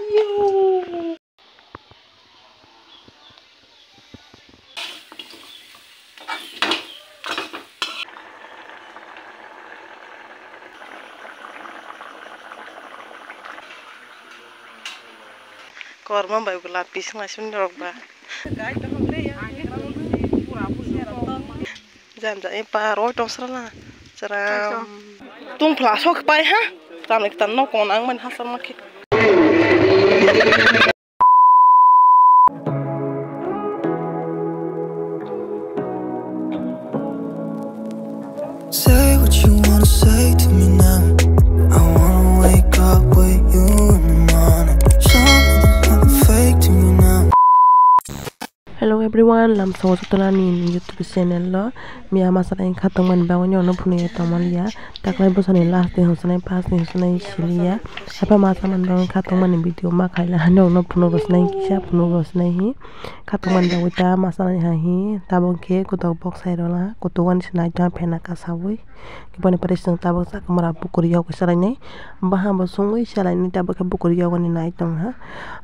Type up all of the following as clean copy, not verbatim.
Korma bayu lapis ngasun rokba. Jam paro tong serala. Seram. Tung plasok pai ha. Tam lek tan no konang man hasam mak. Say what you wanna say to me now. I wanna wake up with you in the morning. Something fake to me now. Hello everyone, lam so jotona ni YouTube channel lo mia masala in khatong man ba onyo no phune tamal ya taklai bosani last day hosnai pas ni hosnai silia apa masa man dong khatong man video ma khaila hano no phuno rosnai kisa phuno rosnai hi khatong man ba wita masala ha hi tabong ke kutok box sai rola kutuan sinai ta phena ka sawi kibani paresang tabong sa kamera pukuri yaw kisarai nei baha ba sungui salai ni tabong ka pukuri yaw ni nai tong ha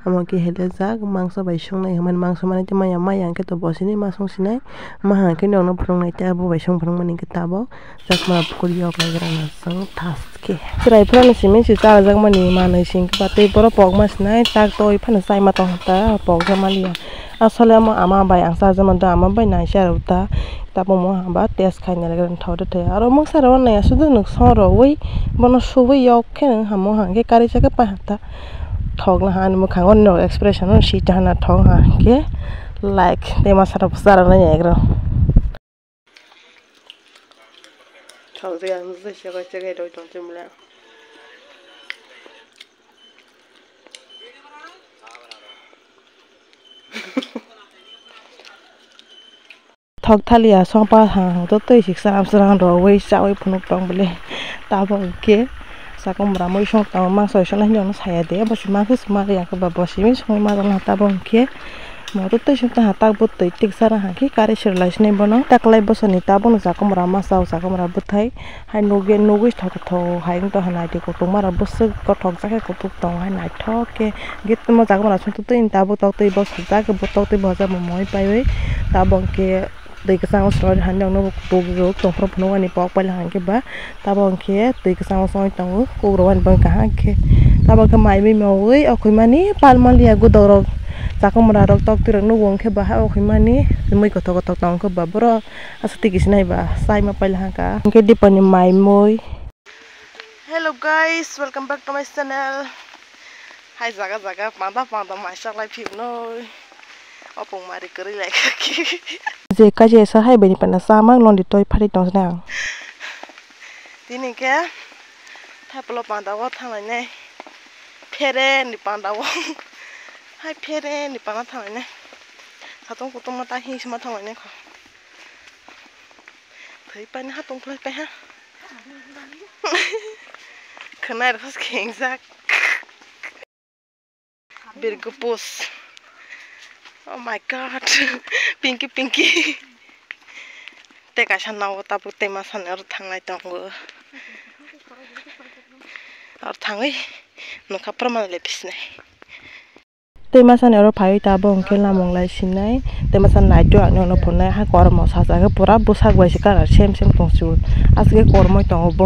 amake hele jak mangso bai sung nai man mangso man ti maya yang ke to bosini masung sinai maha ke no prong nai ta bo bai sung prong mani ke tabo jak ma pukuri yaw lai grana sang taske trai pran simen si ta jak mani manai sing ke pate boro pok mas nai tak toi phan sai ma tong ta pok jamalia asale ama bai ang sa jaman da ama bai nai sha ta tabo mo ba test khaina le gran thau de aro mo sa ro nai asu de nuk so ro wi bono su wi yok ke ha mo ha ke kari cha ke pa ta thog na han mo khangon no expression no si ta na thong ha ke like they must have started na negro thau de ang ze cha ke do tong chim la thok thalia songpa ha to toi sik saram sarang ro wei sa wei phunuk tong bele ta bo ke sakom ra moi song ta ma soi sala nyong saya de ba si ma khus ma ya ka ba bo si mi song ma la ta bo ke mo to toi song ta ta bo toi tik sara ha ki kare shir lai sne bono taklai bo soni ta bo sakom ra ma sa sakom ra bo thai hai no ge no gi thok tho hai to hanai de ko to ma ra bo se ko thok sa ke ko tuk tong hai nai thok ke git mo sakom ra song to in ta bo tok toi bo sa ka bo tok toi bo sa mo moi pai wei ta bo ke tui ka sang soi han dong no to ro tong pro phno ani pok pa la han ke ba ta bong ke tui ka sang soi tong ko ro an bang ka ha ke ta bong ka mai mi mo oi akhoi mani pal mal ya gu do ro ta ko mara ro tok tu no wong ke ba ha akhoi mani moi ko to tong ko ba bro asati kis nai ba sai ma pa la ha ka ke dipani mai moi. Hello guys, welcome back to my channel. Hai jaga panda mai sak lai phiu noi opong mari keri lai ki je ka je sa hai beni pana samang lon di toy phari tong na tini ke thaplo panda wa thangai nei phere ni panda wa hai phere ni panda thangai nei hatong kutung mata hi sma thangai nei kho thei pan hatong thlai pe ha khana ras kheng jak birgupus. Oh my god, pinky. Teka sanau tapu tema san ar thangai tonggo. Ar thangai no kapra man lepis nei. Tema san ar phai ta bong ke lamong lai sinai. Tema san nai jo ang no phonai ha kormo sa ja ke pura busak bai sikar sem tong chu. Asge kormo tong bo.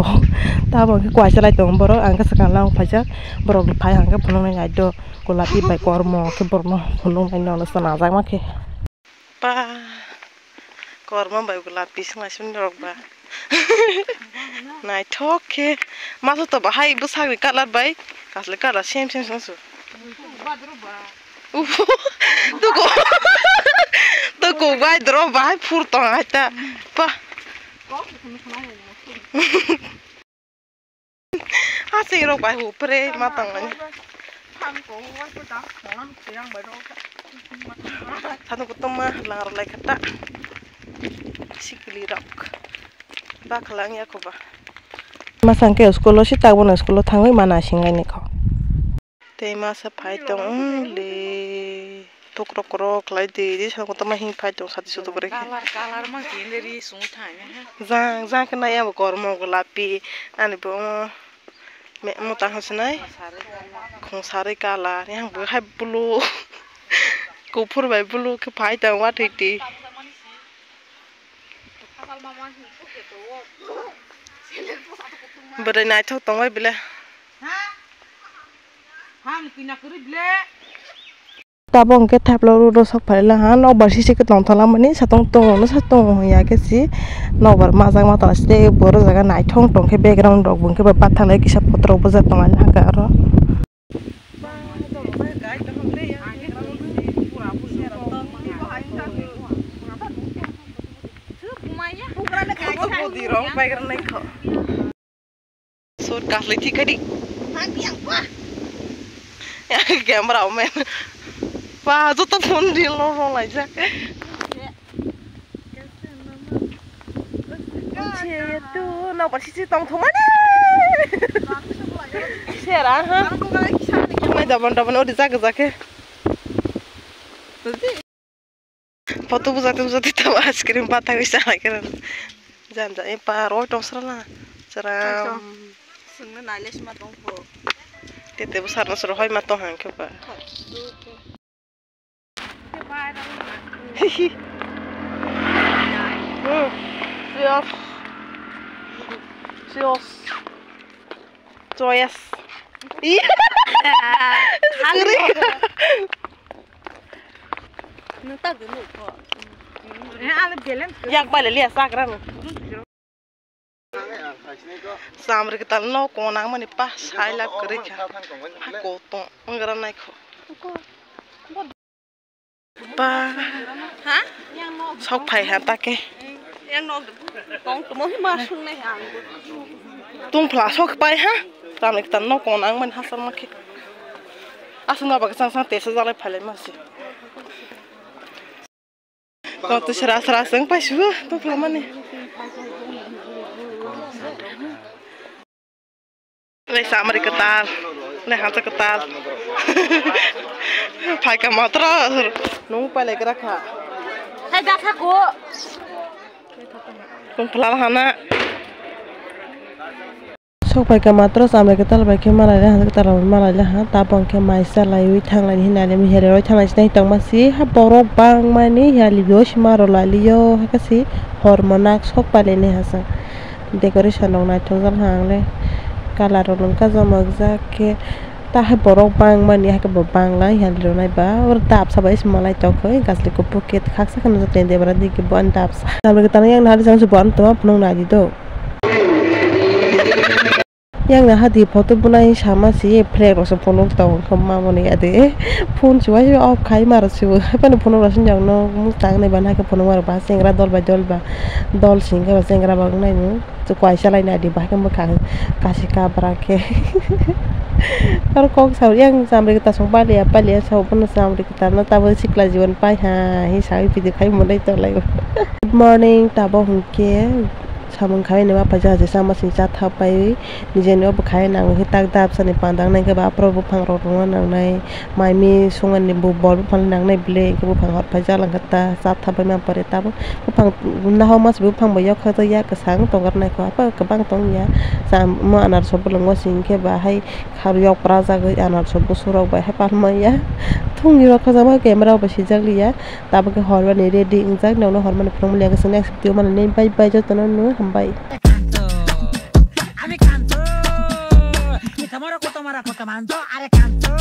Ta bong ke kwai salai tong boro ang ka sakan lang phajak boro phai hang ke phonong nai do kolapi bai kormo ke borno phonong nai no sana jak ma ke. Pa korma bai lapis ngasun rokba nai thok ke maso to ba hai busak kalar bai kasle kala sem su to ko bai dro bai phur tong ata pa asing rok bai hu pre matang ani satu kutuma langar lai kata sikili rok ba khalang ya ko ba masang ke skolo si ta bona skolo thangoi mana singai ne kho te ma sa phai tong le tok rok lai de ri sa ko tama hing phai tong sati su to bore kalar ma kin ri sung thai ne ha jang kana ya ko kormo ko lapi ani bo mẹ một tang hả này không sari kala nhang bữa hai blue cô phun bài blue cái phải tao quá thì bữa nay này thôi tao mới bile ta bong cái tháp lâu rồi sắp phải là hắn nó bớt xí cái tông thằng làm này sao tông nó sao tông ya cái gì nó bớt mà sang mà tao sẽ bớt ra cái này tông cái background rồi bung cái bớt thằng này cái sắp bắt đầu bớt tông là hàng cái đó suốt cả lấy thì cái đi camera men và tôi tập phun đi lo lại ra tu nào bác sĩ tông thùng đấy xe ra ha này daban udah jaga ke foto buat tahu es krim patah bisa lagi kan jangan ini paroi dong serana seram sungguh nailes matong po tete besar nusro hoi matong hang coba sios sios joyous iya nunta dulu po yak balik lihat sakran sambil kita no konang mani pas hai la kerja aku tong anggaran naik ba hah sok pai hata ke yang no tong temo masuk nih tung pla sok pai ha sambil kita no konang mani hasan makin asal nggak sang tes saja pale masih kalau tu serasa sang pas tu pla mana le sama di ketal le hantar ketal pakai motor nung pale gerak ha hai dah aku nung pelahana sok pakai motor sama ketal pakai malah hantar ketal malah ha tapong ke maisa lai thang lai hina le mi here roi thang lai sini tang masih ha borok bang mani ya libyo shimaro lalio ha kasi hormonak sok pale ni hasa decoration nong nai thong hang le kala rolong ka zamagza ke ta hai borok bang mani ha ke bang lai han lo nai ba or tap sabai smalai tokhoi gasli ko pocket khaksa kan joten de bara dik bon tap sa samle ke tanang yang nari sang subon to punong nadi do yang na hadi photo bunai sama si flare ro so punong tong khomma moni ade phone chuai off khai mar chu pan punong rasin jang no mustang ne ban ha ke punong war ba sengra dol dol singa ba sengra bang nai nu chu kwai salai na di ba ke mukha kasih kabra ke kalau kau sahur yang sambil kita sobat ya apa lihat sahur pun sambil kita nonton tahu sikla jiwan pai ha hi sahur video kai mulai terlai good morning tabo hungke samung kai ne ba paja je sama sin cha tha pai ni je no ba kai nang hi tak dap sani pandang nai ke ba pro bu phang ro ro nang nai mai mi sungan ni bu bol phang nang nai ble ke bu phang hot paja lang kata sa tha pai ma pare tabo bu phang na ho mas bu phang ba yok kha ta ya ka sang tong gar nai ko apa ke bang tong ya sam mo anar so bu long sing ke ba hai khar yok praja ge anar so bu surau ba hai pan ma ya thung ni ro kha jama camera ba si jak liya tabo ke hor ba ni ready ing jak no hor man phang le ke next video man nei bai jo tan no hambai আমি canto y tomara ko tomando are canto